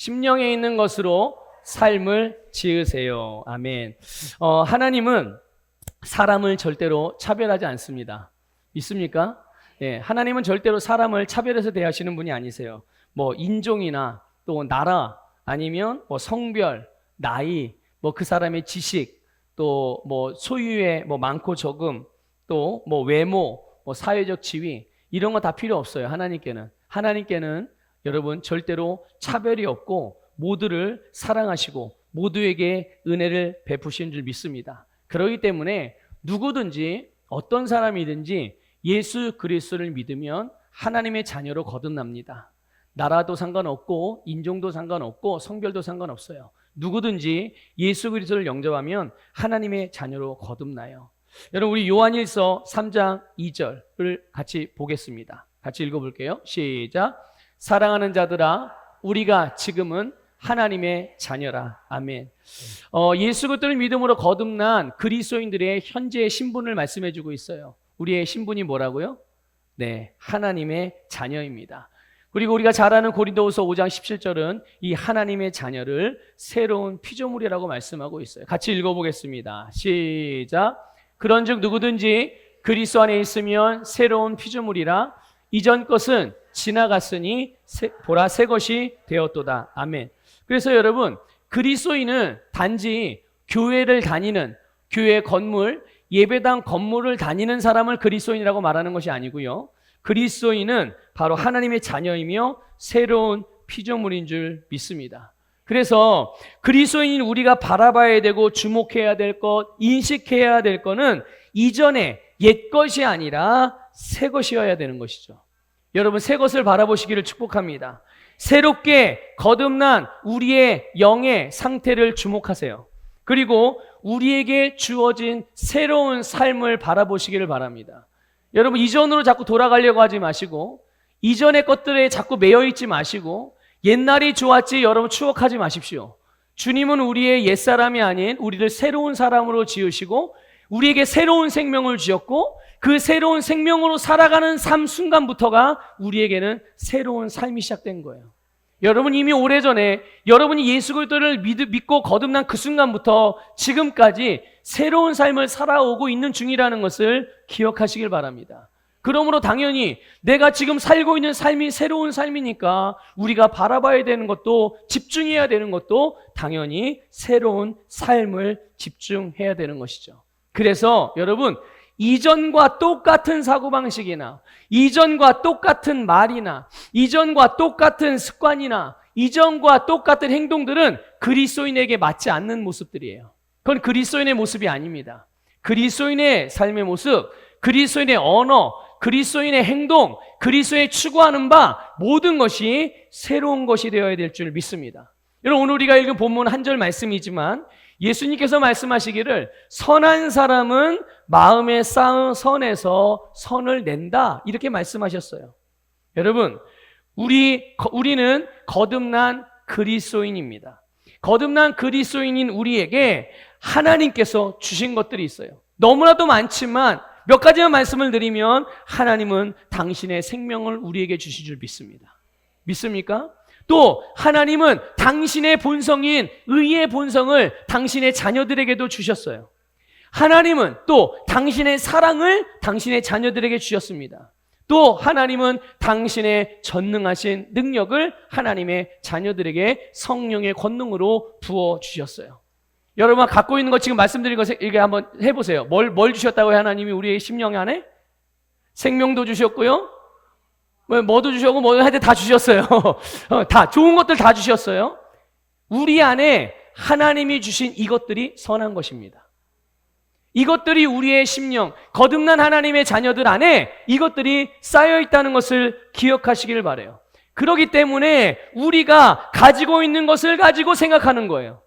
심령에 있는 것으로 삶을 지으세요. 아멘. 하나님은 사람을 절대로 차별하지 않습니다. 믿습니까? 예, 하나님은 절대로 사람을 차별해서 대하시는 분이 아니세요. 뭐 인종이나 또 나라 아니면 뭐 성별, 나이, 뭐 그 사람의 지식, 또 뭐 소유의 뭐 많고 적음, 또 뭐 외모, 뭐 사회적 지위 이런 거 다 필요 없어요. 하나님께는 여러분 절대로 차별이 없고 모두를 사랑하시고 모두에게 은혜를 베푸신 줄 믿습니다. 그렇기 때문에 누구든지 어떤 사람이든지 예수 그리스도를 믿으면 하나님의 자녀로 거듭납니다. 나라도 상관없고 인종도 상관없고 성별도 상관없어요. 누구든지 예수 그리스도를 영접하면 하나님의 자녀로 거듭나요. 여러분 우리 요한일서 3장 2절을 같이 보겠습니다. 같이 읽어볼게요. 시작. 사랑하는 자들아 우리가 지금은 하나님의 자녀라. 아멘. 예수 그리스도를 믿음으로 거듭난 그리스도인들의 현재의 신분을 말씀해주고 있어요. 우리의 신분이 뭐라고요? 네, 하나님의 자녀입니다. 그리고 우리가 잘 아는 고린도후서 5장 17절은 이 하나님의 자녀를 새로운 피조물이라고 말씀하고 있어요. 같이 읽어보겠습니다. 시작. 그런즉 누구든지 그리스도 안에 있으면 새로운 피조물이라 이전 것은 지나갔으니 보라 새 것이 되었도다. 아멘. 그래서 여러분 그리스도인은 단지 교회를 다니는 교회 건물, 예배당 건물을 다니는 사람을 그리스도인이라고 말하는 것이 아니고요. 그리스도인은 바로 하나님의 자녀이며 새로운 피조물인 줄 믿습니다. 그래서 그리스도인 우리가 바라봐야 되고 주목해야 될 것, 인식해야 될 것은 이전의 옛 것이 아니라 새 것이어야 되는 것이죠. 여러분 새 것을 바라보시기를 축복합니다. 새롭게 거듭난 우리의 영의 상태를 주목하세요. 그리고 우리에게 주어진 새로운 삶을 바라보시기를 바랍니다. 여러분 이전으로 자꾸 돌아가려고 하지 마시고 이전의 것들에 자꾸 매여있지 마시고 옛날이 좋았지 여러분 추억하지 마십시오. 주님은 우리의 옛사람이 아닌 우리를 새로운 사람으로 지으시고 우리에게 새로운 생명을 주셨고 그 새로운 생명으로 살아가는 삶 순간부터가 우리에게는 새로운 삶이 시작된 거예요. 여러분 이미 오래전에 여러분이 예수 그리스도를 믿고 거듭난 그 순간부터 지금까지 새로운 삶을 살아오고 있는 중이라는 것을 기억하시길 바랍니다. 그러므로 당연히 내가 지금 살고 있는 삶이 새로운 삶이니까 우리가 바라봐야 되는 것도 집중해야 되는 것도 당연히 새로운 삶을 집중해야 되는 것이죠. 그래서 여러분 이전과 똑같은 사고방식이나 이전과 똑같은 말이나 이전과 똑같은 습관이나 이전과 똑같은 행동들은 그리스도인에게 맞지 않는 모습들이에요. 그건 그리스도인의 모습이 아닙니다. 그리스도인의 삶의 모습, 그리스도인의 언어, 그리스도인의 행동, 그리스도의 추구하는 바 모든 것이 새로운 것이 되어야 될 줄 믿습니다. 여러분 오늘 우리가 읽은 본문 한 절 말씀이지만 예수님께서 말씀하시기를 선한 사람은 마음에 쌓은 선에서 선을 낸다 이렇게 말씀하셨어요. 여러분 우리는 거듭난 그리스도인입니다. 거듭난 그리스도인인 우리에게 하나님께서 주신 것들이 있어요. 너무나도 많지만 몇 가지만 말씀을 드리면 하나님은 당신의 생명을 우리에게 주실 줄 믿습니다. 믿습니까? 또 하나님은 당신의 본성인 의의 본성을 당신의 자녀들에게도 주셨어요. 하나님은 또 당신의 사랑을 당신의 자녀들에게 주셨습니다. 또 하나님은 당신의 전능하신 능력을 하나님의 자녀들에게 성령의 권능으로 부어주셨어요. 여러분 갖고 있는 거 지금 말씀드린 거 이게 한번 해보세요. 뭘 주셨다고요? 하나님이 우리의 심령 안에? 생명도 주셨고요. 뭐도 주셨고 뭐 하여튼 다 주셨어요. 다 좋은 것들 다 주셨어요. 우리 안에 하나님이 주신 이것들이 선한 것입니다. 이것들이 우리의 심령, 거듭난 하나님의 자녀들 안에 이것들이 쌓여 있다는 것을 기억하시길 바라요. 그렇기 때문에 우리가 가지고 있는 것을 가지고 생각하는 거예요.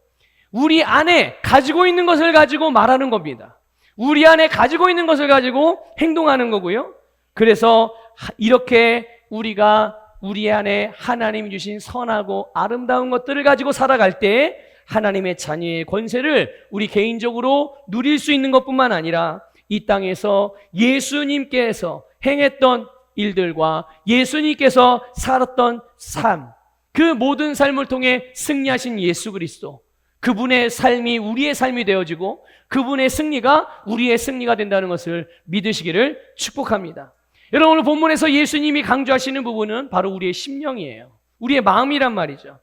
우리 안에 가지고 있는 것을 가지고 말하는 겁니다. 우리 안에 가지고 있는 것을 가지고 행동하는 거고요. 그래서 이렇게 우리가 우리 안에 하나님이 주신 선하고 아름다운 것들을 가지고 살아갈 때 하나님의 자녀의 권세를 우리 개인적으로 누릴 수 있는 것뿐만 아니라 이 땅에서 예수님께서 행했던 일들과 예수님께서 살았던 삶, 그 모든 삶을 통해 승리하신 예수 그리스도, 그분의 삶이 우리의 삶이 되어지고 그분의 승리가 우리의 승리가 된다는 것을 믿으시기를 축복합니다. 여러분, 오늘 본문에서 예수님이 강조하시는 부분은 바로 우리의 심령이에요. 우리의 마음이란 말이죠.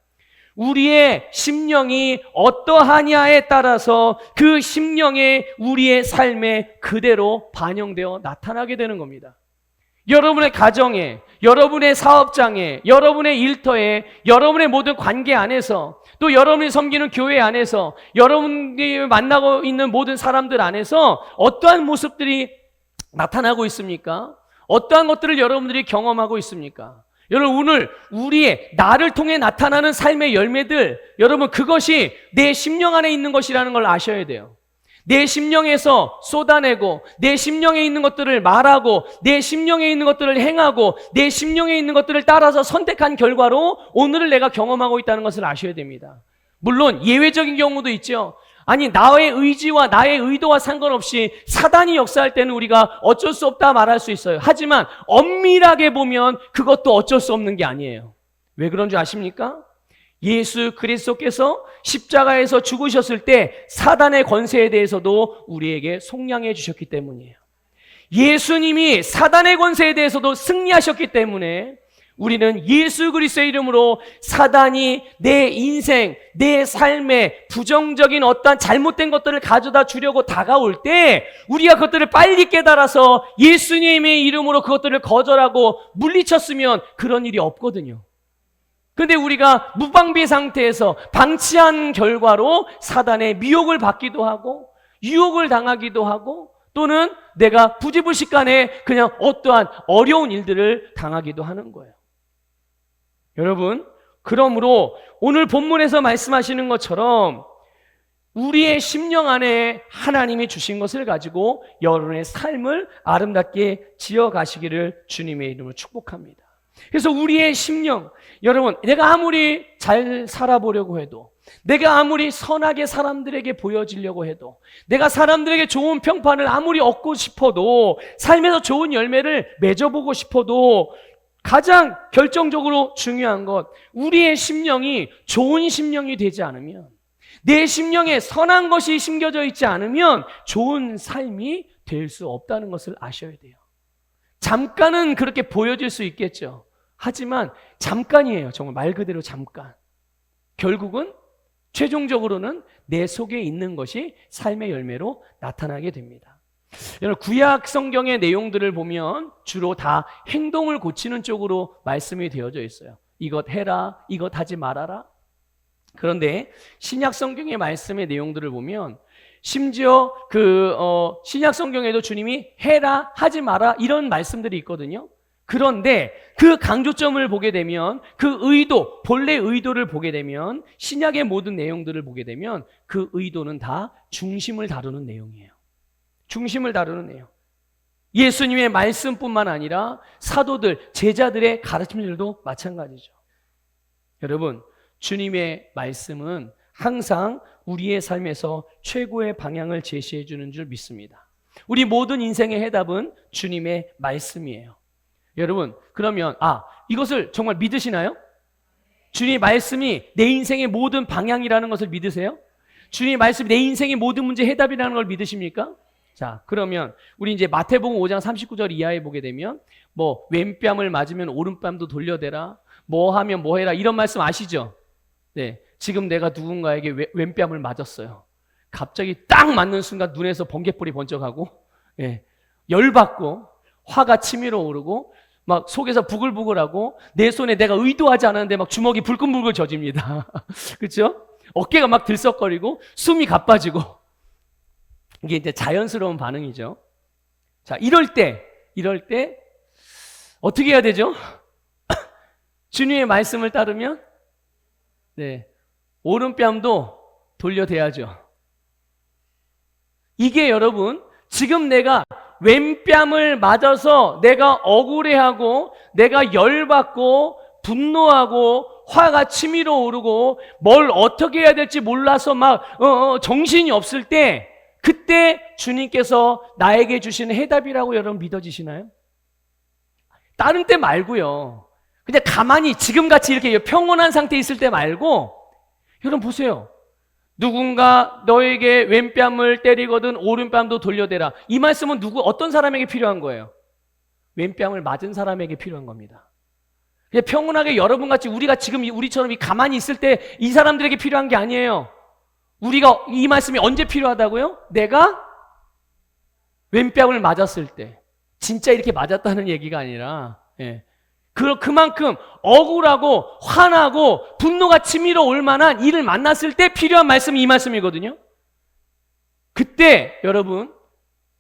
우리의 심령이 어떠하냐에 따라서 그 심령에 우리의 삶에 그대로 반영되어 나타나게 되는 겁니다. 여러분의 가정에, 여러분의 사업장에, 여러분의 일터에, 여러분의 모든 관계 안에서, 또 여러분이 섬기는 교회 안에서, 여러분이 만나고 있는 모든 사람들 안에서 어떠한 모습들이 나타나고 있습니까? 어떠한 것들을 여러분들이 경험하고 있습니까? 여러분, 오늘 우리의 나를 통해 나타나는 삶의 열매들, 여러분, 그것이 내 심령 안에 있는 것이라는 걸 아셔야 돼요. 내 심령에서 쏟아내고, 내 심령에 있는 것들을 말하고, 내 심령에 있는 것들을 행하고, 내 심령에 있는 것들을 따라서 선택한 결과로 오늘을 내가 경험하고 있다는 것을 아셔야 됩니다. 물론 예외적인 경우도 있죠. 아니, 나의 의지와 나의 의도와 상관없이 사단이 역사할 때는 우리가 어쩔 수 없다 말할 수 있어요. 하지만 엄밀하게 보면 그것도 어쩔 수 없는 게 아니에요. 왜 그런 줄 아십니까? 예수 그리스도께서 십자가에서 죽으셨을 때 사단의 권세에 대해서도 우리에게 속량해 주셨기 때문이에요. 예수님이 사단의 권세에 대해서도 승리하셨기 때문에 우리는 예수 그리스도의 이름으로 사단이 내 인생, 내 삶에 부정적인 어떤 잘못된 것들을 가져다 주려고 다가올 때 우리가 그것들을 빨리 깨달아서 예수님의 이름으로 그것들을 거절하고 물리쳤으면 그런 일이 없거든요. 근데 우리가 무방비 상태에서 방치한 결과로 사단의 미혹을 받기도 하고 유혹을 당하기도 하고 또는 내가 부지불식간에 그냥 어떠한 어려운 일들을 당하기도 하는 거예요. 여러분, 그러므로 오늘 본문에서 말씀하시는 것처럼 우리의 심령 안에 하나님이 주신 것을 가지고 여러분의 삶을 아름답게 지어가시기를 주님의 이름으로 축복합니다. 그래서 우리의 심령, 여러분, 내가 아무리 잘 살아보려고 해도, 내가 아무리 선하게 사람들에게 보여지려고 해도, 내가 사람들에게 좋은 평판을 아무리 얻고 싶어도, 삶에서 좋은 열매를 맺어보고 싶어도 가장 결정적으로 중요한 것, 우리의 심령이 좋은 심령이 되지 않으면, 내 심령에 선한 것이 심겨져 있지 않으면 좋은 삶이 될 수 없다는 것을 아셔야 돼요. 잠깐은 그렇게 보여질 수 있겠죠. 하지만 잠깐이에요. 정말 말 그대로 잠깐. 결국은 최종적으로는 내 속에 있는 것이 삶의 열매로 나타나게 됩니다. 여러분, 구약 성경의 내용들을 보면 주로 다 행동을 고치는 쪽으로 말씀이 되어져 있어요. 이것 해라, 이것 하지 말아라. 그런데 신약 성경의 말씀의 내용들을 보면 심지어 신약 성경에도 주님이 해라, 하지 마라 이런 말씀들이 있거든요. 그런데 그 강조점을 보게 되면 그 의도, 본래 의도를 보게 되면 신약의 모든 내용들을 보게 되면 그 의도는 다 중심을 다루는 내용이에요. 중심을 다루는 내용. 예수님의 말씀뿐만 아니라 사도들, 제자들의 가르침들도 마찬가지죠. 여러분, 주님의 말씀은 항상 우리의 삶에서 최고의 방향을 제시해 주는 줄 믿습니다. 우리 모든 인생의 해답은 주님의 말씀이에요. 여러분, 그러면 이것을 정말 믿으시나요? 주님의 말씀이 내 인생의 모든 방향이라는 것을 믿으세요? 주님의 말씀이 내 인생의 모든 문제 해답이라는 걸 믿으십니까? 자, 그러면 우리 이제 마태복음 5장 39절 이하에 보게 되면 뭐 왼뺨을 맞으면 오른뺨도 돌려대라, 뭐 하면 뭐 해라 이런 말씀 아시죠? 네, 지금 내가 누군가에게 왼뺨을 맞았어요. 갑자기 딱 맞는 순간 눈에서 번개불이 번쩍하고 열받고 화가 치밀어 오르고 막 속에서 부글부글하고 내 손에 내가 의도하지 않았는데 막 주먹이 불끈불끈 젖습니다. 그렇죠? 어깨가 막 들썩거리고 숨이 가빠지고 이게 이제 자연스러운 반응이죠. 자, 이럴 때 어떻게 해야 되죠? 주님의 말씀을 따르면 오른뺨도 돌려대야죠. 이게 여러분, 지금 내가 왼뺨을 맞아서 내가 억울해하고 내가 열받고 분노하고 화가 치밀어 오르고 뭘 어떻게 해야 될지 몰라서 막 정신이 없을 때 그때 주님께서 나에게 주시는 해답이라고 여러분 믿어지시나요? 다른 때 말고요. 그냥 가만히 지금같이 이렇게 평온한 상태에 있을 때 말고, 여러분 보세요. 누군가 너에게 왼뺨을 때리거든 오른뺨도 돌려대라. 이 말씀은 어떤 사람에게 필요한 거예요? 왼뺨을 맞은 사람에게 필요한 겁니다. 그냥 평온하게 여러분같이 우리가 지금 우리처럼 가만히 있을 때 이 사람들에게 필요한 게 아니에요. 우리가 이 말씀이 언제 필요하다고요? 내가 왼뺨을 맞았을 때. 진짜 이렇게 맞았다는 얘기가 아니라, 그만큼 억울하고 화나고 분노가 치밀어 올 만한 일을 만났을 때 필요한 말씀이 이 말씀이거든요. 그때 여러분,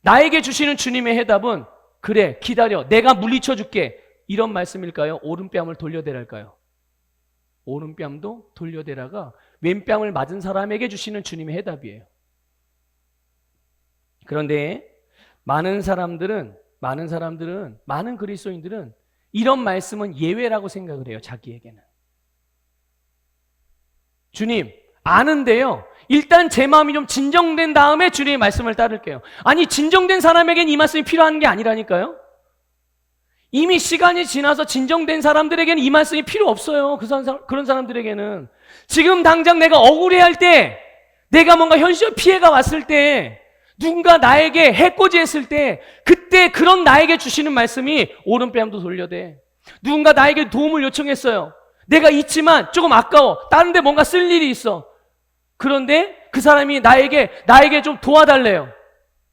나에게 주시는 주님의 해답은 그래, 기다려, 내가 물리쳐 줄게, 이런 말씀일까요? 오른뺨을 돌려대랄까요? 오른뺨도 돌려대라가 왼뺨을 맞은 사람에게 주시는 주님의 해답이에요. 그런데 많은 그리스도인들은 이런 말씀은 예외라고 생각을 해요. 자기에게는. 주님, 아는데요. 일단 제 마음이 좀 진정된 다음에 주님의 말씀을 따를게요. 아니, 진정된 사람에겐 이 말씀이 필요한 게 아니라니까요. 이미 시간이 지나서 진정된 사람들에게는 이 말씀이 필요 없어요. 그런 사람들에게는. 지금 당장 내가 억울해할 때, 내가 뭔가 현실 피해가 왔을 때, 누군가 나에게 해코지했을 때, 그때 그런 나에게 주시는 말씀이 오른뺨도 돌려대. 누군가 나에게 도움을 요청했어요. 내가 있지만 조금 아까워. 다른 데 뭔가 쓸 일이 있어. 그런데 그 사람이 나에게 좀 도와달래요.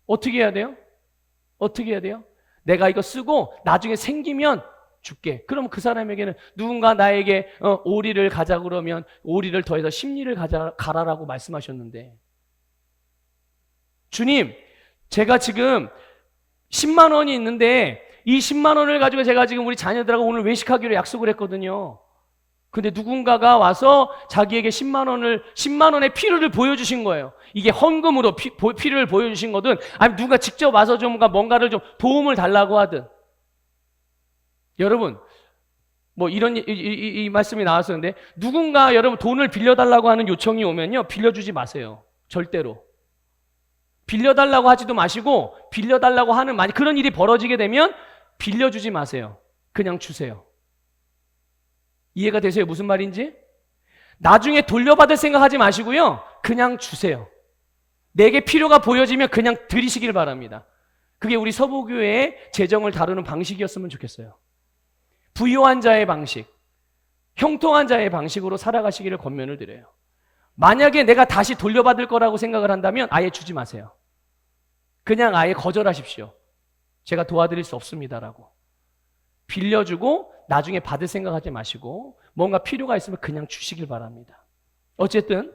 어떻게 해야 돼요? 내가 이거 쓰고 나중에 생기면 줄게. 그럼 그 사람에게는 누군가 나에게 오리를 가자 그러면 오리를 더해서 10리를 가라라고 말씀하셨는데, 주님, 제가 지금 10만 원이 있는데 이 10만 원을 가지고 제가 지금 우리 자녀들하고 오늘 외식하기로 약속을 했거든요. 근데 누군가가 와서 자기에게 10만 원의 필요를 보여주신 거예요. 이게 헌금으로 필요를 보여주신 거든, 아니면 누가 직접 와서 좀 뭔가를 좀 도움을 달라고 하든. 여러분, 뭐 이런 이 말씀이 나왔었는데, 누군가 여러분 돈을 빌려달라고 하는 요청이 오면요, 빌려주지 마세요. 절대로. 빌려달라고 하지도 마시고, 빌려달라고 하는, 만약 그런 일이 벌어지게 되면 빌려주지 마세요. 그냥 주세요. 이해가 되세요? 무슨 말인지? 나중에 돌려받을 생각하지 마시고요, 그냥 주세요. 내게 필요가 보여지면 그냥 드리시길 바랍니다. 그게 우리 서부교회의 재정을 다루는 방식이었으면 좋겠어요. 부유한 자의 방식, 형통한 자의 방식으로 살아가시기를 권면을 드려요. 만약에 내가 다시 돌려받을 거라고 생각을 한다면 아예 주지 마세요. 그냥 아예 거절하십시오. 제가 도와드릴 수 없습니다라고. 빌려주고 나중에 받을 생각하지 마시고 뭔가 필요가 있으면 그냥 주시길 바랍니다. 어쨌든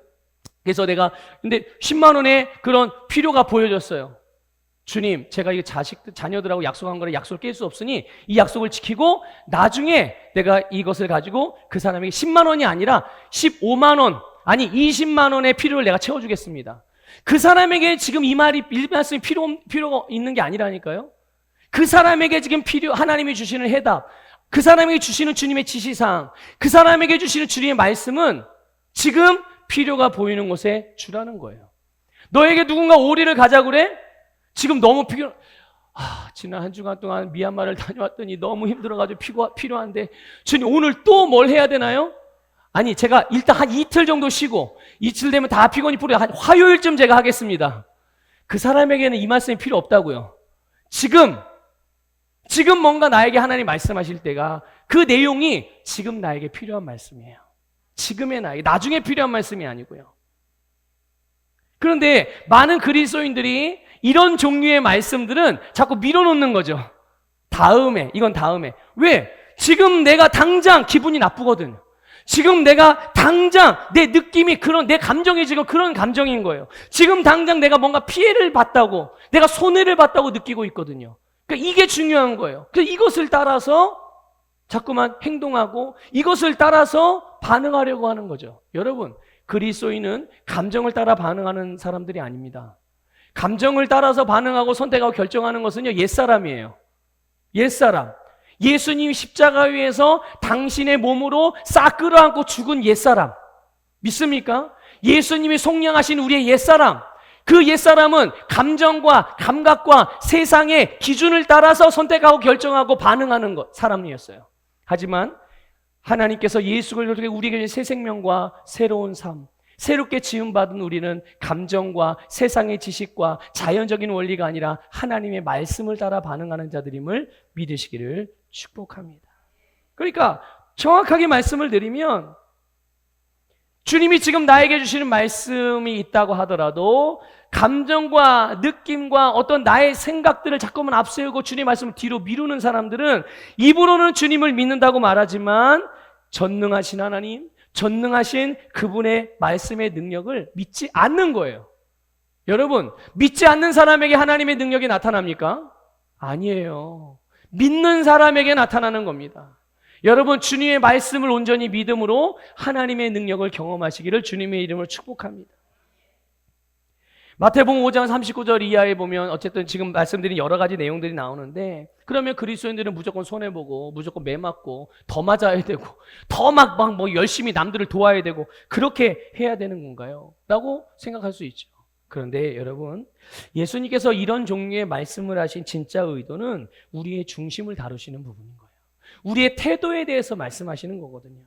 그래서 내가 근데 10만 원의 그런 필요가 보여졌어요. 주님, 제가 이 자녀들하고 약속한 거를 약속을 깰 수 없으니 이 약속을 지키고 나중에 내가 이것을 가지고 그 사람에게 10만 원이 아니라 15만 원, 아니 20만 원의 필요를 내가 채워주겠습니다. 그 사람에게 지금 이 말씀이 필요가 있는 게 아니라니까요. 그 사람에게 지금 하나님이 주시는 해답, 그 사람에게 주시는 주님의 지시사항, 그 사람에게 주시는 주님의 말씀은 지금 필요가 보이는 곳에 주라는 거예요. 너에게 누군가 오리를 가자 그래? 지금 너무 지난 한 주간 동안 미얀마를 다녀왔더니 너무 힘들어가지고 필요한데 주님 오늘 또 뭘 해야 되나요? 아니, 제가 일단 한 이틀 정도 쉬고 이틀 되면 다 피곤이 풀려 한 화요일쯤 제가 하겠습니다. 그 사람에게는 이 말씀이 필요 없다고요. 지금 뭔가 나에게 하나님 말씀하실 때가 그 내용이 지금 나에게 필요한 말씀이에요. 지금의 나에게, 나중에 필요한 말씀이 아니고요. 그런데 많은 그리스도인들이 이런 종류의 말씀들은 자꾸 밀어놓는 거죠. 이건 다음에. 왜? 지금 내가 당장 기분이 나쁘거든. 지금 내가 당장 내 느낌이 내 감정이 지금 그런 감정인 거예요. 지금 당장 내가 뭔가 피해를 봤다고, 내가 손해를 봤다고 느끼고 있거든요. 그러니까 이게 중요한 거예요. 그래서 이것을 따라서 자꾸만 행동하고 이것을 따라서 반응하려고 하는 거죠. 여러분, 그리스도인은 감정을 따라 반응하는 사람들이 아닙니다. 감정을 따라서 반응하고 선택하고 결정하는 것은요, 옛사람이에요. 옛사람. 예수님이 십자가 위에서 당신의 몸으로 싹 끌어안고 죽은 옛사람. 믿습니까? 예수님이 속량하신 우리의 옛사람. 그 옛사람은 감정과 감각과 세상의 기준을 따라서 선택하고 결정하고 반응하는 사람이었어요. 하지만 하나님께서 예수 그리스도로 우리에게 새 생명과 새로운 삶, 새롭게 지음받은 우리는 감정과 세상의 지식과 자연적인 원리가 아니라 하나님의 말씀을 따라 반응하는 자들임을 믿으시기를 축복합니다. 그러니까 정확하게 말씀을 드리면 주님이 지금 나에게 주시는 말씀이 있다고 하더라도 감정과 느낌과 어떤 나의 생각들을 자꾸만 앞세우고 주님 말씀을 뒤로 미루는 사람들은 입으로는 주님을 믿는다고 말하지만 전능하신 하나님, 전능하신 그분의 말씀의 능력을 믿지 않는 거예요. 여러분, 믿지 않는 사람에게 하나님의 능력이 나타납니까? 아니에요. 믿는 사람에게 나타나는 겁니다. 여러분, 주님의 말씀을 온전히 믿음으로 하나님의 능력을 경험하시기를 주님의 이름으로 축복합니다. 마태복음 5장 39절 이하에 보면 어쨌든 지금 말씀드린 여러 가지 내용들이 나오는데, 그러면 그리스도인들은 무조건 손해보고 무조건 매 맞고 더 맞아야 되고 더 막 뭐 열심히 남들을 도와야 되고 그렇게 해야 되는 건가요? 라고 생각할 수 있죠. 그런데 여러분, 예수님께서 이런 종류의 말씀을 하신 진짜 의도는 우리의 중심을 다루시는 부분인 거예요. 우리의 태도에 대해서 말씀하시는 거거든요.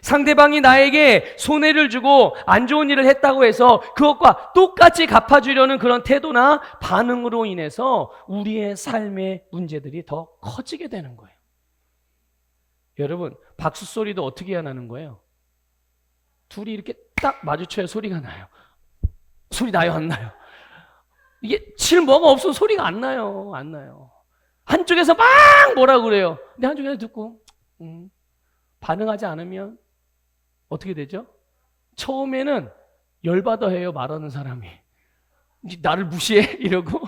상대방이 나에게 손해를 주고 안 좋은 일을 했다고 해서 그것과 똑같이 갚아주려는 그런 태도나 반응으로 인해서 우리의 삶의 문제들이 더 커지게 되는 거예요. 여러분, 박수 소리도 어떻게 해야 나는 거예요? 둘이 이렇게 딱 마주쳐야 소리가 나요. 소리 나요, 안 나요? 이게 칠 뭐가 없어서 소리가 안 나요. 안 나요. 한쪽에서 막 뭐라 그래요. 근데 한쪽에서 듣고 반응하지 않으면 어떻게 되죠? 처음에는 열받아 해요, 말하는 사람이. 나를 무시해? 이러고.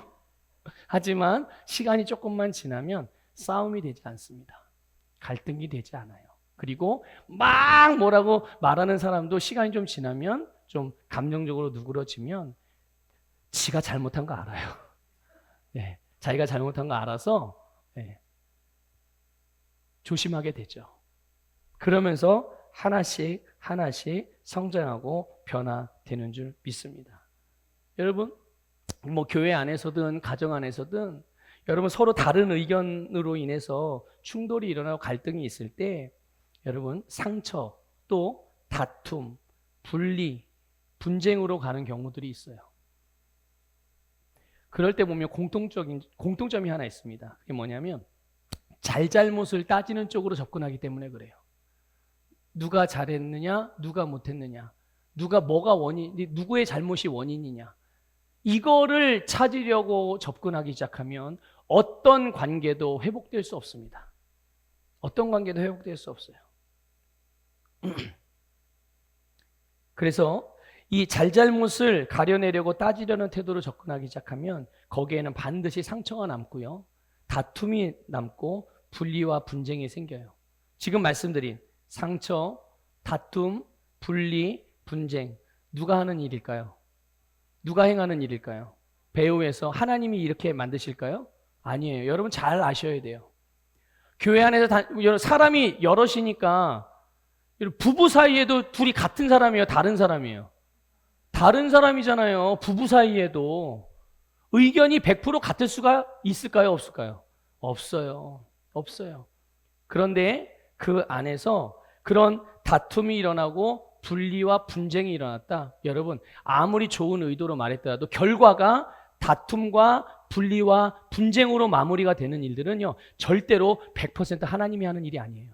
하지만 시간이 조금만 지나면 싸움이 되지 않습니다. 갈등이 되지 않아요. 그리고 막 뭐라고 말하는 사람도 시간이 좀 지나면 좀 감정적으로 누그러지면 지가 잘못한 거 알아요. 네, 자기가 잘못한 거 알아서 조심하게 되죠. 그러면서 하나씩 하나씩 성장하고 변화되는 줄 믿습니다. 여러분, 뭐 교회 안에서든 가정 안에서든 여러분 서로 다른 의견으로 인해서 충돌이 일어나고 갈등이 있을 때 여러분 상처 또 다툼, 분리, 분쟁으로 가는 경우들이 있어요. 그럴 때 보면 공통점이 하나 있습니다. 그게 뭐냐면 잘잘못을 따지는 쪽으로 접근하기 때문에 그래요. 누가 잘했느냐, 누가 못했느냐, 누구의 잘못이 원인이냐, 이거를 찾으려고 접근하기 시작하면 어떤 관계도 회복될 수 없습니다. 어떤 관계도 회복될 수 없어요. 그래서 이 잘잘못을 가려내려고 따지려는 태도로 접근하기 시작하면 거기에는 반드시 상처가 남고요, 다툼이 남고 분리와 분쟁이 생겨요. 지금 말씀드린 상처, 다툼, 분리, 분쟁, 누가 하는 일일까요? 누가 행하는 일일까요? 배후에서 하나님이 이렇게 만드실까요? 아니에요. 여러분 잘 아셔야 돼요. 교회 안에서 사람이 여럿이니까 부부 사이에도 둘이 같은 사람이에요? 다른 사람이에요? 다른 사람이잖아요. 부부 사이에도 의견이 100% 같을 수가 있을까요? 없을까요? 없어요. 없어요. 그런데 그 안에서 그런 다툼이 일어나고 분리와 분쟁이 일어났다. 여러분, 아무리 좋은 의도로 말했더라도 결과가 다툼과 분리와 분쟁으로 마무리가 되는 일들은요, 절대로 100% 하나님이 하는 일이 아니에요.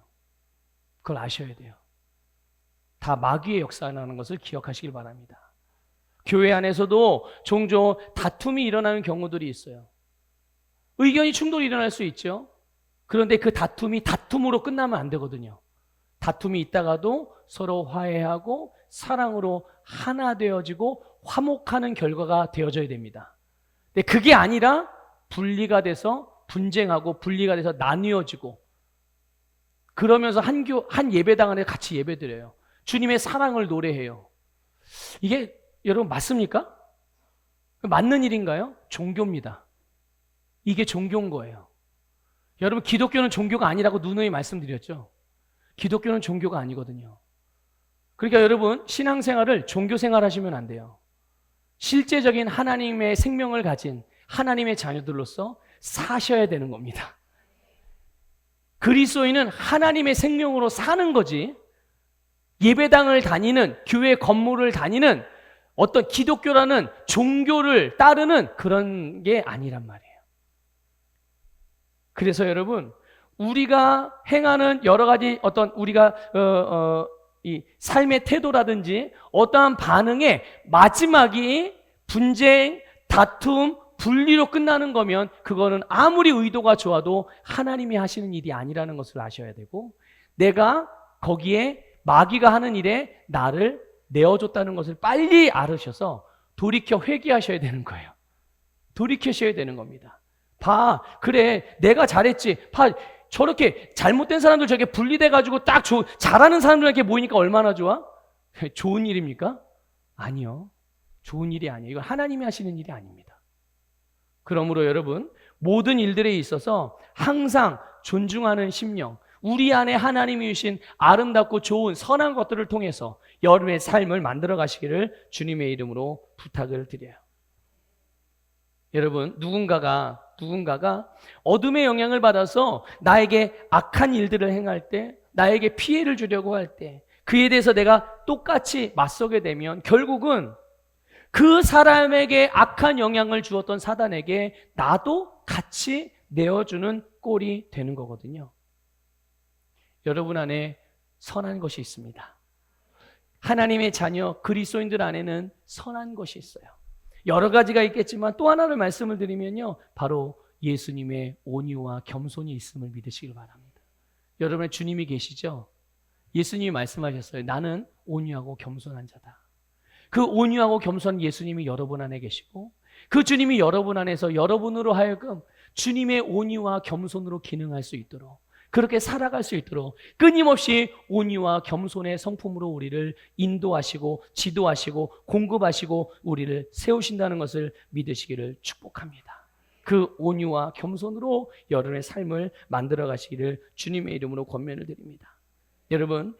그걸 아셔야 돼요. 다 마귀의 역사라는 것을 기억하시길 바랍니다. 교회 안에서도 종종 다툼이 일어나는 경우들이 있어요. 의견이 충돌이 일어날 수 있죠. 그런데 그 다툼이 다툼으로 끝나면 안 되거든요. 다툼이 있다가도 서로 화해하고 사랑으로 하나 되어지고 화목하는 결과가 되어져야 됩니다. 근데 그게 아니라 분리가 돼서 분쟁하고 분리가 돼서 나뉘어지고 그러면서 한 예배당 안에 같이 예배드려요. 주님의 사랑을 노래해요. 이게 여러분 맞습니까? 맞는 일인가요? 종교입니다. 이게 종교인 거예요. 여러분, 기독교는 종교가 아니라고 누누이 말씀드렸죠. 기독교는 종교가 아니거든요. 그러니까 여러분, 신앙생활을 종교생활 하시면 안 돼요. 실제적인 하나님의 생명을 가진 하나님의 자녀들로서 사셔야 되는 겁니다. 그리스도인은 하나님의 생명으로 사는 거지, 예배당을 다니는, 교회 건물을 다니는 어떤 기독교라는 종교를 따르는 그런 게 아니란 말이에요. 그래서 여러분, 우리가 행하는 여러 가지 어떤 우리가 이 삶의 태도라든지 어떠한 반응의 마지막이 분쟁, 다툼, 분리로 끝나는 거면 그거는 아무리 의도가 좋아도 하나님이 하시는 일이 아니라는 것을 아셔야 되고, 내가 거기에 마귀가 하는 일에 나를 내어줬다는 것을 빨리 알으셔서 돌이켜 회개하셔야 되는 거예요. 돌이키셔야 되는 겁니다. 봐, 그래, 내가 잘했지. 봐, 저렇게 잘못된 사람들 저렇게 분리돼가지고 딱 잘하는 사람들에게 모이니까 얼마나 좋아? 좋은 일입니까? 아니요. 좋은 일이 아니에요. 이건 하나님이 하시는 일이 아닙니다. 그러므로 여러분, 모든 일들에 있어서 항상 존중하는 심령, 우리 안에 하나님이 주신 아름답고 좋은 선한 것들을 통해서 여러분의 삶을 만들어 가시기를 주님의 이름으로 부탁을 드려요. 여러분, 누군가가 어둠의 영향을 받아서 나에게 악한 일들을 행할 때, 나에게 피해를 주려고 할 때, 그에 대해서 내가 똑같이 맞서게 되면 결국은 그 사람에게 악한 영향을 주었던 사단에게 나도 같이 내어주는 꼴이 되는 거거든요. 여러분 안에 선한 것이 있습니다. 하나님의 자녀 그리스도인들 안에는 선한 것이 있어요. 여러 가지가 있겠지만 또 하나를 말씀을 드리면요, 바로 예수님의 온유와 겸손이 있음을 믿으시길 바랍니다. 여러분의 주님이 계시죠? 예수님이 말씀하셨어요. 나는 온유하고 겸손한 자다. 그 온유하고 겸손한 예수님이 여러분 안에 계시고, 그 주님이 여러분 안에서 여러분으로 하여금 주님의 온유와 겸손으로 기능할 수 있도록, 그렇게 살아갈 수 있도록 끊임없이 온유와 겸손의 성품으로 우리를 인도하시고 지도하시고 공급하시고 우리를 세우신다는 것을 믿으시기를 축복합니다. 그 온유와 겸손으로 여러분의 삶을 만들어 가시기를 주님의 이름으로 권면을 드립니다. 여러분,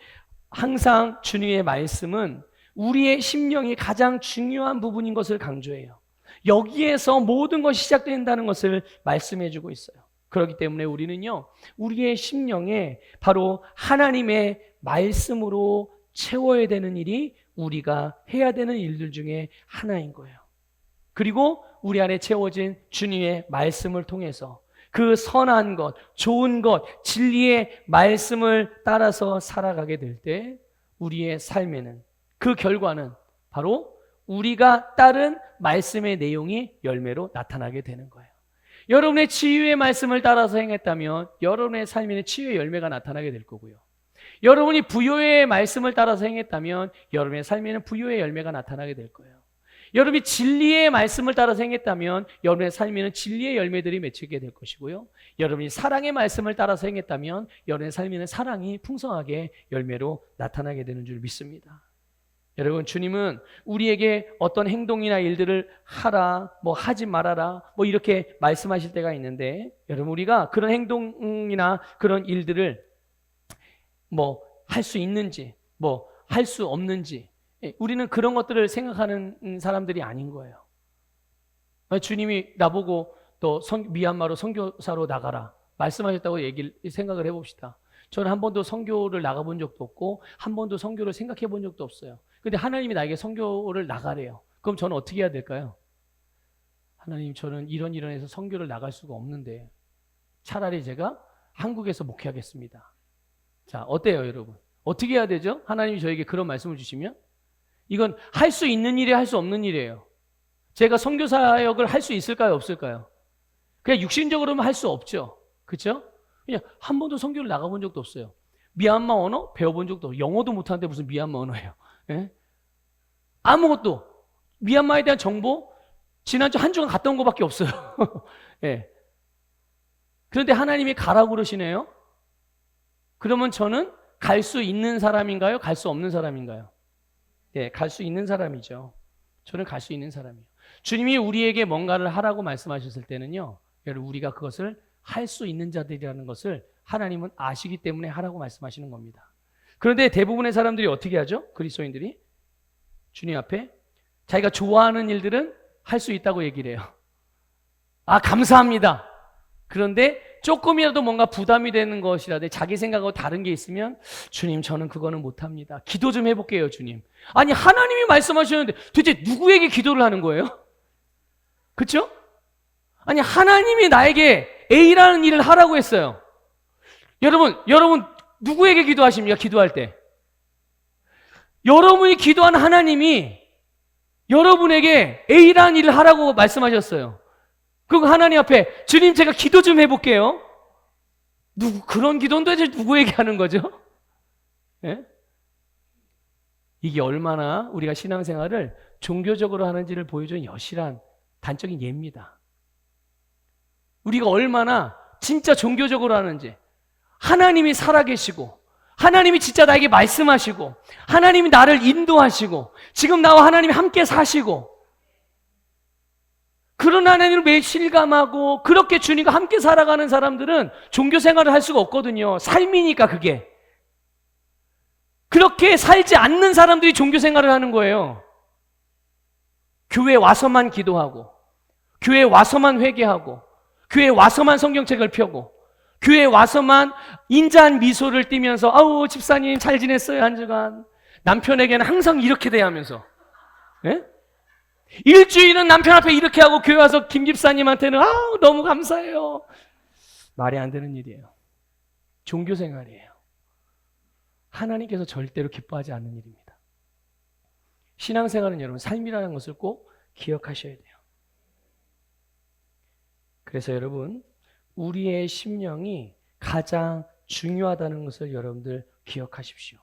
항상 주님의 말씀은 우리의 심령이 가장 중요한 부분인 것을 강조해요. 여기에서 모든 것이 시작된다는 것을 말씀해 주고 있어요. 그렇기 때문에 우리는요, 우리의 심령에 바로 하나님의 말씀으로 채워야 되는 일이 우리가 해야 되는 일들 중에 하나인 거예요. 그리고 우리 안에 채워진 주님의 말씀을 통해서 그 선한 것, 좋은 것, 진리의 말씀을 따라서 살아가게 될 때 우리의 삶에는 그 결과는 바로 우리가 따른 말씀의 내용이 열매로 나타나게 되는 거예요. 여러분의 치유의 말씀을 따라서 행했다면 여러분의 삶에는 치유의 열매가 나타나게 될 거고요. 여러분이 부요의 말씀을 따라서 행했다면 여러분의 삶에는 부요의 열매가 나타나게 될 거예요. 여러분이 진리의 말씀을 따라서 행했다면 여러분의 삶에는 진리의 열매들이 맺히게 될 것이고요. 여러분이 사랑의 말씀을 따라서 행했다면 여러분의 삶에는 사랑이 풍성하게 열매로 나타나게 되는 줄 믿습니다. 여러분, 주님은 우리에게 어떤 행동이나 일들을 하라, 뭐 하지 말아라, 뭐 이렇게 말씀하실 때가 있는데, 여러분, 우리가 그런 행동이나 그런 일들을 뭐 할 수 있는지, 뭐 할 수 없는지, 우리는 그런 것들을 생각하는 사람들이 아닌 거예요. 주님이 나보고 또 미얀마로 선교사로 나가라 말씀하셨다고 생각을 해봅시다. 저는 한 번도 선교를 나가본 적도 없고 한 번도 선교를 생각해 본 적도 없어요. 근데 하나님이 나에게 선교를 나가래요. 그럼 저는 어떻게 해야 될까요? 하나님, 저는 이런 해서 선교를 나갈 수가 없는데 차라리 제가 한국에서 목회하겠습니다. 자, 어때요, 여러분? 어떻게 해야 되죠? 하나님이 저에게 그런 말씀을 주시면 이건 할 수 있는 일이 할 수 없는 일이에요. 제가 선교 사역을 할 수 있을까요, 없을까요? 그냥 육신적으로는 할 수 없죠. 그렇죠? 그냥 한 번도 선교를 나가본 적도 없어요. 미얀마 언어 배워본 적도 없어요. 영어도 못하는데 무슨 미얀마 언어예요. 예? 아무것도, 미얀마에 대한 정보 지난주 한 주간 갔다 온 것밖에 없어요. 예. 그런데 하나님이 가라고 그러시네요. 그러면 저는 갈 수 있는 사람인가요? 갈 수 없는 사람인가요? 예, 갈 수 있는 사람이죠. 저는 갈 수 있는 사람이에요. 주님이 우리에게 뭔가를 하라고 말씀하셨을 때는요, 여러분, 우리가 그것을 할 수 있는 자들이라는 것을 하나님은 아시기 때문에 하라고 말씀하시는 겁니다. 그런데 대부분의 사람들이 어떻게 하죠? 그리스도인들이 주님 앞에 자기가 좋아하는 일들은 할 수 있다고 얘기를 해요. 아, 감사합니다. 그런데 조금이라도 뭔가 부담이 되는 것이라도 자기 생각하고 다른 게 있으면 주님 저는 그거는 못합니다. 기도 좀 해볼게요 주님. 아니 하나님이 말씀하시는데 도대체 누구에게 기도를 하는 거예요? 그렇죠? 아니 하나님이 나에게 A라는 일을 하라고 했어요. 여러분 누구에게 기도하십니까? 기도할 때 여러분이 기도한 하나님이 여러분에게 A라는 일을 하라고 말씀하셨어요. 그리고 하나님 앞에 주님 제가 기도 좀 해볼게요. 그런 기도는 도대체 누구에게 하는 거죠? 예? 이게 얼마나 우리가 신앙생활을 종교적으로 하는지를 보여주는 여실한 단적인 예입니다. 우리가 얼마나 진짜 종교적으로 하는지, 하나님이 살아계시고 하나님이 진짜 나에게 말씀하시고 하나님이 나를 인도하시고 지금 나와 하나님이 함께 사시고 그런 하나님을 매일 실감하고 그렇게 주님과 함께 살아가는 사람들은 종교 생활을 할 수가 없거든요. 삶이니까 그게. 그렇게 살지 않는 사람들이 종교 생활을 하는 거예요. 교회에 와서만 기도하고 교회에 와서만 회개하고 교회에 와서만 성경책을 펴고 교회에 와서만 인자한 미소를 띠면서 아우 집사님 잘 지냈어요 한 주간. 남편에게는 항상 이렇게 대하면서 예? 일주일은 남편 앞에 이렇게 하고 교회 와서 김 집사님한테는 아우 너무 감사해요. 말이 안 되는 일이에요. 종교 생활이에요. 하나님께서 절대로 기뻐하지 않는 일입니다. 신앙생활은 여러분 삶이라는 것을 꼭 기억하셔야 돼요. 그래서 여러분 우리의 심령이 가장 중요하다는 것을 여러분들 기억하십시오.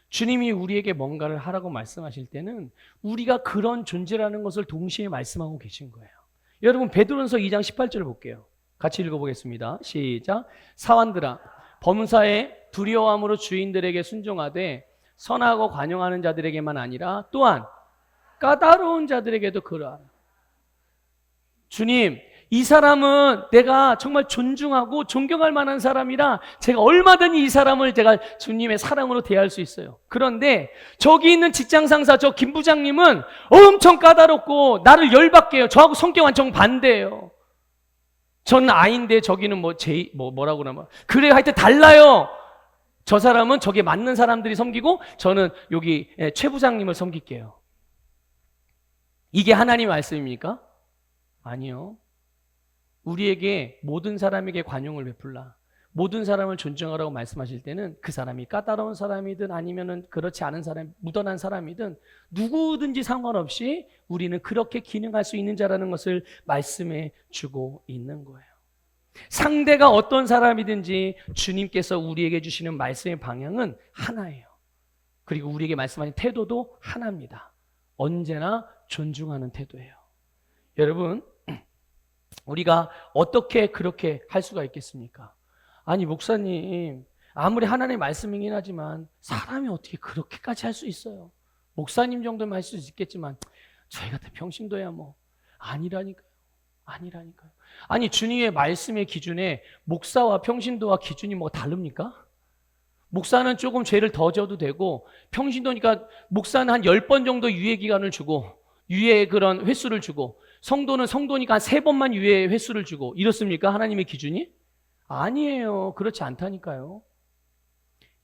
주님이 우리에게 뭔가를 하라고 말씀하실 때는 우리가 그런 존재라는 것을 동시에 말씀하고 계신 거예요. 여러분 베드로전서 2장 18절을 볼게요. 같이 읽어보겠습니다. 시작. 사환들아 범사에 두려워함으로 주인들에게 순종하되 선하고 관용하는 자들에게만 아니라 또한 까다로운 자들에게도 그러하라. 주님 이 사람은 내가 정말 존중하고 존경할 만한 사람이라 제가 얼마든지 이 사람을 제가 주님의 사랑으로 대할 수 있어요. 그런데 저기 있는 직장 상사 저 김 부장님은 엄청 까다롭고 나를 열받게 해요. 저하고 성격 완전 반대예요. 저는 아인데 저기는 뭐라고 그러나 그래 하여튼 달라요. 저 사람은 저기에 맞는 사람들이 섬기고 저는 여기 최 부장님을 섬길게요. 이게 하나님의 말씀입니까? 아니요. 우리에게 모든 사람에게 관용을 베풀라. 모든 사람을 존중하라고 말씀하실 때는 그 사람이 까다로운 사람이든 아니면은 그렇지 않은 사람, 무던한 사람이든 누구든지 상관없이 우리는 그렇게 기능할 수 있는 자라는 것을 말씀해 주고 있는 거예요. 상대가 어떤 사람이든지 주님께서 우리에게 주시는 말씀의 방향은 하나예요. 그리고 우리에게 말씀하신 태도도 하나입니다. 언제나 존중하는 태도예요. 여러분 우리가 어떻게 그렇게 할 수가 있겠습니까? 아니 목사님 아무리 하나님의 말씀이긴 하지만 사람이 어떻게 그렇게까지 할 수 있어요? 목사님 정도면 할 수 있겠지만 저희 같은 평신도야 뭐 아니라니까요. 아니 주님의 말씀의 기준에 목사와 평신도와 기준이 뭐 다릅니까? 목사는 조금 죄를 더 져도 되고 평신도니까 목사는 한 10번 정도 유예 기간을 주고 유예 그런 횟수를 주고 성도는 성도니까 한 3번만 유예 횟수를 주고 이렇습니까? 하나님의 기준이? 아니에요. 그렇지 않다니까요.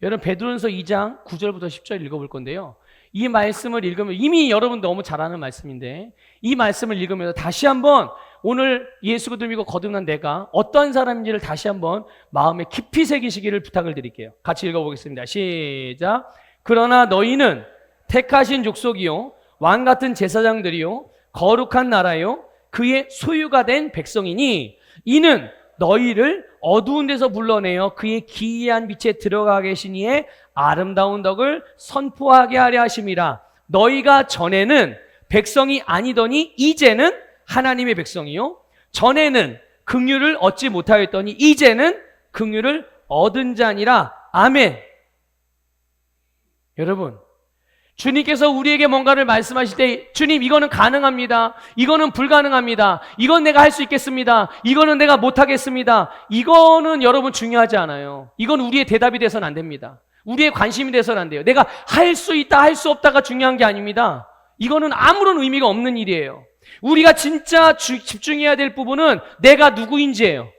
여러분 베드로전서 2장 9절부터 10절 읽어볼 건데요. 이 말씀을 읽으면 이미 여러분 너무 잘 아는 말씀인데 이 말씀을 읽으면서 다시 한번 오늘 예수 그리스도를 믿고 거듭난 내가 어떤 사람인지를 다시 한번 마음에 깊이 새기시기를 부탁을 드릴게요. 같이 읽어보겠습니다. 시작. 그러나 너희는 택하신 족속이요 왕 같은 제사장들이요 거룩한 나라요 그의 소유가 된 백성이니 이는 너희를 어두운 데서 불러내어 그의 기이한 빛에 들어가 계신 이의 아름다운 덕을 선포하게 하려 하심이라. 너희가 전에는 백성이 아니더니 이제는 하나님의 백성이요 전에는 긍휼을 얻지 못하였더니 이제는 긍휼을 얻은 자니라. 아멘. 여러분 주님께서 우리에게 뭔가를 말씀하실 때 주님 이거는 가능합니다. 이거는 불가능합니다. 이건 내가 할 수 있겠습니다. 이거는 내가 못하겠습니다. 이거는 여러분 중요하지 않아요. 이건 우리의 대답이 돼서는 안 됩니다. 우리의 관심이 돼서는 안 돼요. 내가 할 수 있다 할 수 없다가 중요한 게 아닙니다. 이거는 아무런 의미가 없는 일이에요. 우리가 진짜 집중해야 될 부분은 내가 누구인지예요.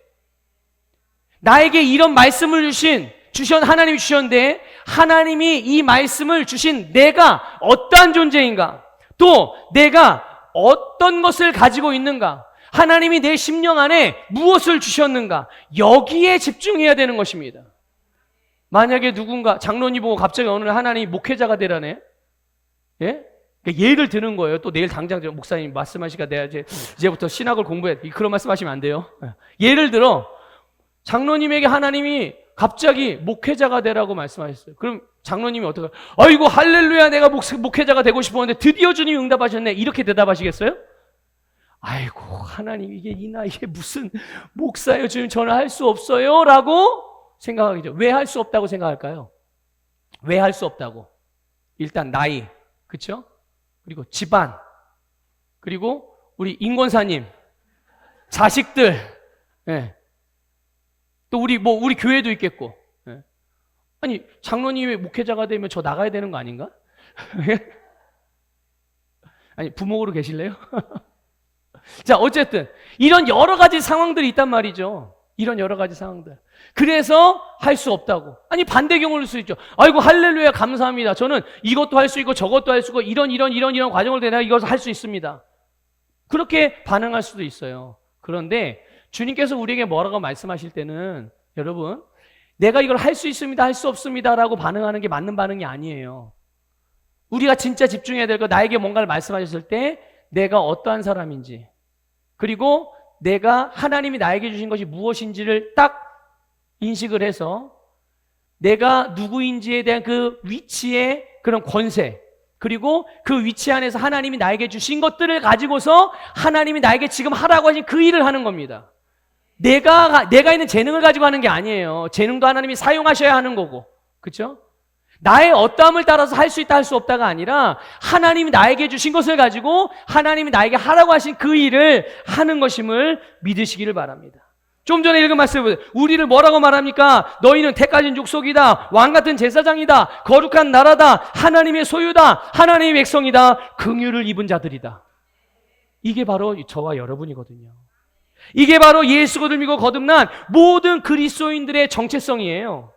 나에게 이런 말씀을 하나님이 주셨는데 하나님이 이 말씀을 주신 내가 어떠한 존재인가? 또 내가 어떤 것을 가지고 있는가? 하나님이 내 심령 안에 무엇을 주셨는가? 여기에 집중해야 되는 것입니다. 만약에 누군가 장로님 보고 갑자기 어느 날 하나님이 목회자가 되라네. 예? 그러니까 예를 드는 거예요. 또 내일 당장 목사님 말씀하시니까 내가 이제부터 신학을 공부해. 그런 말씀하시면 안 돼요. 예를 들어 장로님에게 하나님이 갑자기 목회자가 되라고 말씀하셨어요. 그럼 장로님이 어떻게? 아이고 할렐루야, 내가 목회자가 되고 싶었는데 드디어 주님이 응답하셨네. 이렇게 대답하시겠어요? 아이고 하나님, 이게 이 나이에 무슨 목사예요? 주님, 저는 할 수 없어요 라고 생각하겠죠. 왜 할 수 없다고 생각할까요? 왜 할 수 없다고? 일단 나이, 그렇죠? 그리고 집안, 그리고 우리 임권사님, 자식들, 예. 또 우리 교회도 있겠고. 예. 아니 장로님이 목회자가 되면 저 나가야 되는 거 아닌가? 아니 부목으로 계실래요? 자, 어쨌든 이런 여러 가지 상황들이 있단 말이죠. 이런 여러 가지 상황들. 그래서 할 수 없다고. 아니 반대 경우일 수 있죠. 아이고 할렐루야, 감사합니다. 저는 이것도 할 수 있고 저것도 할 수 있고 이런 과정을 내가 이것을 할 수 있습니다. 그렇게 반응할 수도 있어요. 그런데 주님께서 우리에게 뭐라고 말씀하실 때는, 여러분, 내가 이걸 할 수 있습니다, 할 수 없습니다 라고 반응하는 게 맞는 반응이 아니에요. 우리가 진짜 집중해야 될 거, 나에게 뭔가를 말씀하셨을 때 내가 어떠한 사람인지, 그리고 내가 하나님이 나에게 주신 것이 무엇인지를 딱 인식을 해서 내가 누구인지에 대한 그 위치의 그런 권세, 그리고 그 위치 안에서 하나님이 나에게 주신 것들을 가지고서 하나님이 나에게 지금 하라고 하신 그 일을 하는 겁니다. 내가 있는 재능을 가지고 하는 게 아니에요. 재능도 하나님이 사용하셔야 하는 거고, 그렇죠? 나의 어떠함을 따라서 할 수 있다 할 수 없다가 아니라 하나님이 나에게 주신 것을 가지고 하나님이 나에게 하라고 하신 그 일을 하는 것임을 믿으시기를 바랍니다. 좀 전에 읽은 말씀을 우리를 뭐라고 말합니까? 너희는 택하신 족속이다, 왕같은 제사장이다, 거룩한 나라다, 하나님의 소유다, 하나님의 백성이다, 긍휼을 입은 자들이다. 이게 바로 저와 여러분이거든요. 이게 바로 예수를 믿고 거듭난 모든 그리스도인들의 정체성이에요.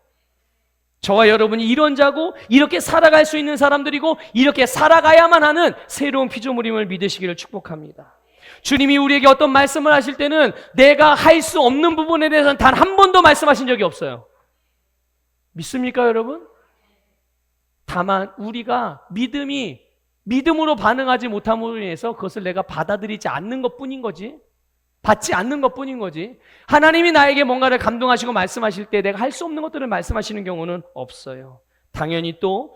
저와 여러분이 이런 자고 이렇게 살아갈 수 있는 사람들이고 이렇게 살아가야만 하는 새로운 피조물임을 믿으시기를 축복합니다. 주님이 우리에게 어떤 말씀을 하실 때는 내가 할 수 없는 부분에 대해서는 단 한 번도 말씀하신 적이 없어요. 믿습니까, 여러분? 다만 우리가 믿음으로 반응하지 못함으로 인해서 그것을 내가 받아들이지 않는 것뿐인 거지, 받지 않는 것뿐인 거지, 하나님이 나에게 뭔가를 감동하시고 말씀하실 때 내가 할 수 없는 것들을 말씀하시는 경우는 없어요. 당연히 또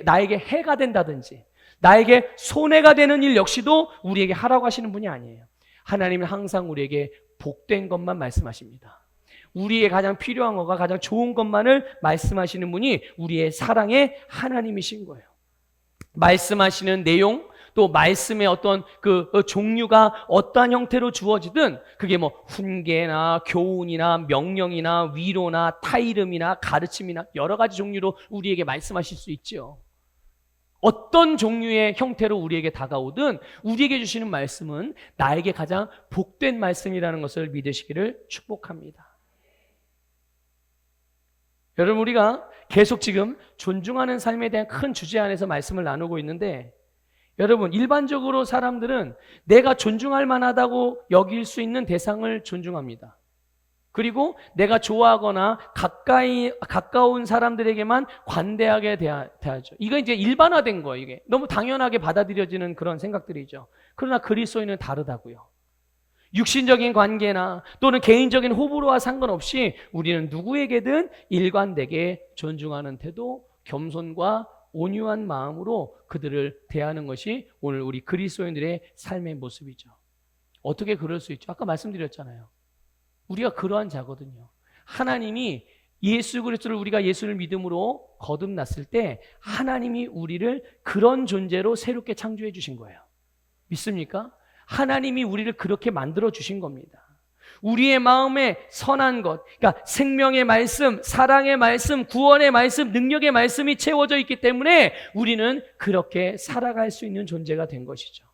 나에게 해가 된다든지 나에게 손해가 되는 일 역시도 우리에게 하라고 하시는 분이 아니에요. 하나님은 항상 우리에게 복된 것만 말씀하십니다. 우리의 가장 필요한 것과 가장 좋은 것만을 말씀하시는 분이 우리의 사랑의 하나님이신 거예요. 말씀하시는 내용, 또 말씀의 어떤 그 종류가 어떠한 형태로 주어지든 그게 뭐 훈계나 교훈이나 명령이나 위로나 타이름이나 가르침이나 여러 가지 종류로 우리에게 말씀하실 수 있죠. 어떤 종류의 형태로 우리에게 다가오든 우리에게 주시는 말씀은 나에게 가장 복된 말씀이라는 것을 믿으시기를 축복합니다. 여러분, 우리가 계속 지금 존중하는 삶에 대한 큰 주제 안에서 말씀을 나누고 있는데, 여러분, 일반적으로 사람들은 내가 존중할 만하다고 여길 수 있는 대상을 존중합니다. 그리고 내가 좋아하거나 가까운 사람들에게만 관대하게 대하죠. 이거 이제 일반화된 거예요. 이게 너무 당연하게 받아들여지는 그런 생각들이죠. 그러나 그리스도인은 다르다고요. 육신적인 관계나 또는 개인적인 호불호와 상관없이 우리는 누구에게든 일관되게 존중하는 태도, 겸손과 온유한 마음으로 그들을 대하는 것이 오늘 우리 그리스도인들의 삶의 모습이죠. 어떻게 그럴 수 있죠? 아까 말씀드렸잖아요. 우리가 그러한 자거든요. 하나님이 예수 그리스도를, 우리가 예수를 믿음으로 거듭났을 때 하나님이 우리를 그런 존재로 새롭게 창조해 주신 거예요. 믿습니까? 하나님이 우리를 그렇게 만들어 주신 겁니다. 우리의 마음에 선한 것, 그러니까 생명의 말씀, 사랑의 말씀, 구원의 말씀, 능력의 말씀이 채워져 있기 때문에 우리는 그렇게 살아갈 수 있는 존재가 된 것이죠.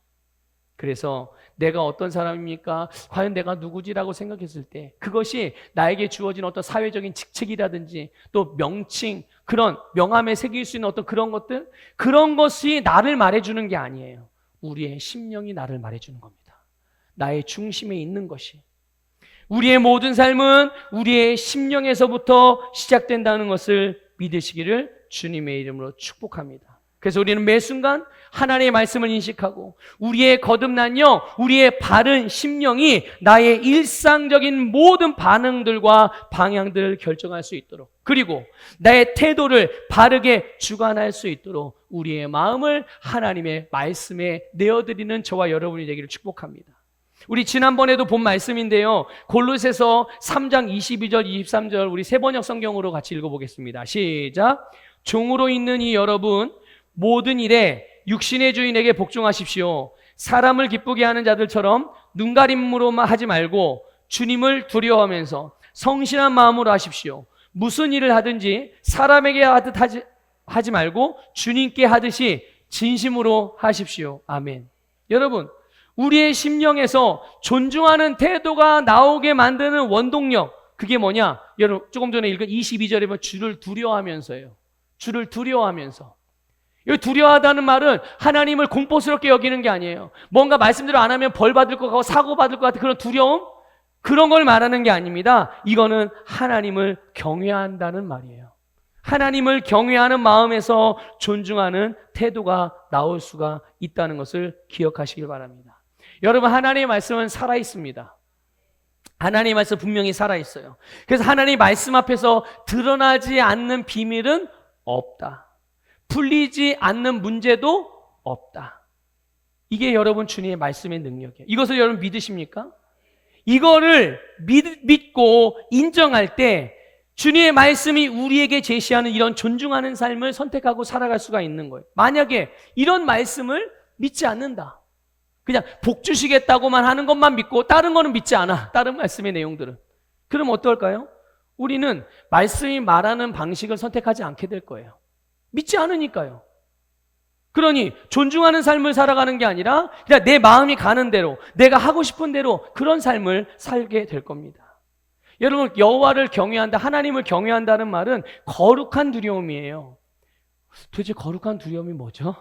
그래서 내가 어떤 사람입니까? 과연 내가 누구지라고 생각했을 때 그것이 나에게 주어진 어떤 사회적인 직책이라든지 또 명칭, 그런 명함에 새길 수 있는 어떤 그런 것들, 그런 것이 나를 말해주는 게 아니에요. 우리의 심령이 나를 말해주는 겁니다. 나의 중심에 있는 것이. 우리의 모든 삶은 우리의 심령에서부터 시작된다는 것을 믿으시기를 주님의 이름으로 축복합니다. 그래서 우리는 매 순간 하나님의 말씀을 인식하고 우리의 거듭난요, 우리의 바른 심령이 나의 일상적인 모든 반응들과 방향들을 결정할 수 있도록, 그리고 나의 태도를 바르게 주관할 수 있도록 우리의 마음을 하나님의 말씀에 내어드리는 저와 여러분이 되기를 축복합니다. 우리 지난번에도 본 말씀인데요, 골로새서 3장 22절 23절 우리 세번역 성경으로 같이 읽어보겠습니다. 시작. 종으로 있는 이 여러분 모든 일에 육신의 주인에게 복종하십시오. 사람을 기쁘게 하는 자들처럼 눈가림으로만 하지 말고 주님을 두려워하면서 성실한 마음으로 하십시오. 무슨 일을 하든지 사람에게 하듯 하지 말고 주님께 하듯이 진심으로 하십시오. 아멘. 여러분, 우리의 심령에서 존중하는 태도가 나오게 만드는 원동력, 그게 뭐냐? 여러분, 조금 전에 읽은 22절에 보면 주를 두려워하면서예요. 주를 두려워하면서. 이 두려워하다는 말은 하나님을 공포스럽게 여기는 게 아니에요. 뭔가 말씀대로 안 하면 벌 받을 것 같고 사고 받을 것 같은 그런 두려움, 그런 걸 말하는 게 아닙니다. 이거는 하나님을 경외한다는 말이에요. 하나님을 경외하는 마음에서 존중하는 태도가 나올 수가 있다는 것을 기억하시길 바랍니다. 여러분, 하나님의 말씀은 살아있습니다. 하나님의 말씀 분명히 살아있어요. 그래서 하나님의 말씀 앞에서 드러나지 않는 비밀은 없다. 풀리지 않는 문제도 없다. 이게 여러분 주님의 말씀의 능력이에요. 이것을 여러분 믿으십니까? 이거를 믿고 인정할 때 주님의 말씀이 우리에게 제시하는 이런 존중하는 삶을 선택하고 살아갈 수가 있는 거예요. 만약에 이런 말씀을 믿지 않는다, 그냥 복 주시겠다고만 하는 것만 믿고 다른 거는 믿지 않아, 다른 말씀의 내용들은, 그럼 어떨까요? 우리는 말씀이 말하는 방식을 선택하지 않게 될 거예요. 믿지 않으니까요. 그러니 존중하는 삶을 살아가는 게 아니라 그냥 내 마음이 가는 대로, 내가 하고 싶은 대로 그런 삶을 살게 될 겁니다. 여러분, 여호와를 경외한다, 하나님을 경외한다는 말은 거룩한 두려움이에요. 도대체 거룩한 두려움이 뭐죠?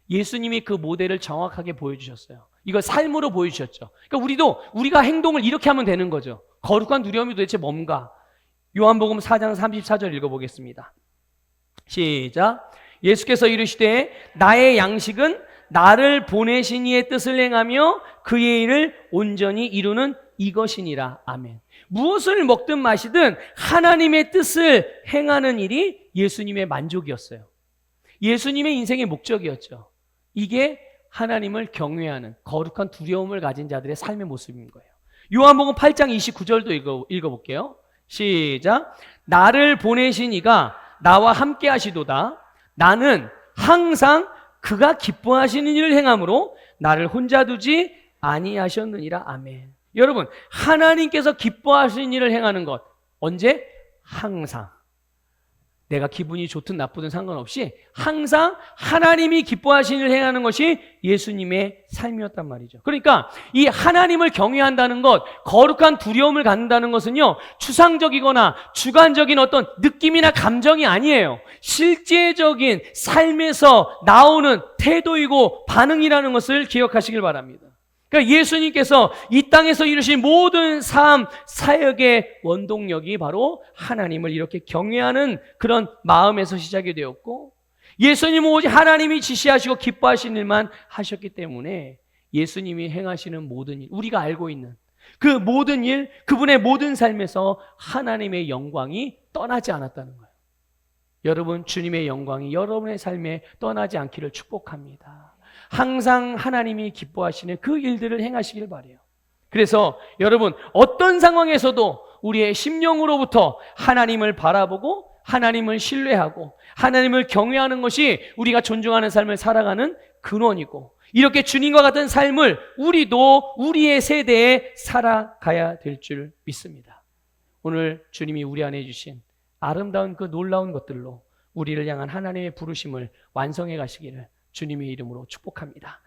예수님이 그 모델을 정확하게 보여주셨어요. 이걸 삶으로 보여주셨죠. 그러니까 우리가 행동을 이렇게 하면 되는 거죠. 거룩한 두려움이 도대체 뭔가? 요한복음 4장 34절 읽어보겠습니다. 시작. 예수께서 이르시되 나의 양식은 나를 보내신 이의 뜻을 행하며 그의 일을 온전히 이루는 이것이니라. 아멘. 무엇을 먹든 마시든 하나님의 뜻을 행하는 일이 예수님의 만족이었어요. 예수님의 인생의 목적이었죠. 이게 하나님을 경외하는 거룩한 두려움을 가진 자들의 삶의 모습인 거예요. 요한복음 8장 29절도 읽어볼게요. 시작. 나를 보내신 이가 나와 함께 하시도다. 나는 항상 그가 기뻐하시는 일을 행함으로 나를 혼자 두지 아니하셨느니라. 아멘. 여러분, 하나님께서 기뻐하시는 일을 행하는 것, 언제? 항상. 내가 기분이 좋든 나쁘든 상관없이 항상 하나님이 기뻐하시는 일을 행하는 것이 예수님의 삶이었단 말이죠. 그러니까 이 하나님을 경외한다는 것, 거룩한 두려움을 갖는다는 것은요, 추상적이거나 주관적인 어떤 느낌이나 감정이 아니에요. 실제적인 삶에서 나오는 태도이고 반응이라는 것을 기억하시길 바랍니다. 그러니까 예수님께서 이 땅에서 이루신 모든 삶, 사역의 원동력이 바로 하나님을 이렇게 경외하는 그런 마음에서 시작이 되었고, 예수님은 오직 하나님이 지시하시고 기뻐하시는 일만 하셨기 때문에 예수님이 행하시는 모든 일, 우리가 알고 있는 그 모든 일, 그분의 모든 삶에서 하나님의 영광이 떠나지 않았다는 거예요. 여러분, 주님의 영광이 여러분의 삶에 떠나지 않기를 축복합니다. 항상 하나님이 기뻐하시는 그 일들을 행하시길 바라요. 그래서 여러분, 어떤 상황에서도 우리의 심령으로부터 하나님을 바라보고 하나님을 신뢰하고 하나님을 경외하는 것이 우리가 존중하는 삶을 살아가는 근원이고, 이렇게 주님과 같은 삶을 우리도 우리의 세대에 살아가야 될 줄 믿습니다. 오늘 주님이 우리 안에 주신 아름다운 그 놀라운 것들로 우리를 향한 하나님의 부르심을 완성해 가시기를 주님의 이름으로 축복합니다.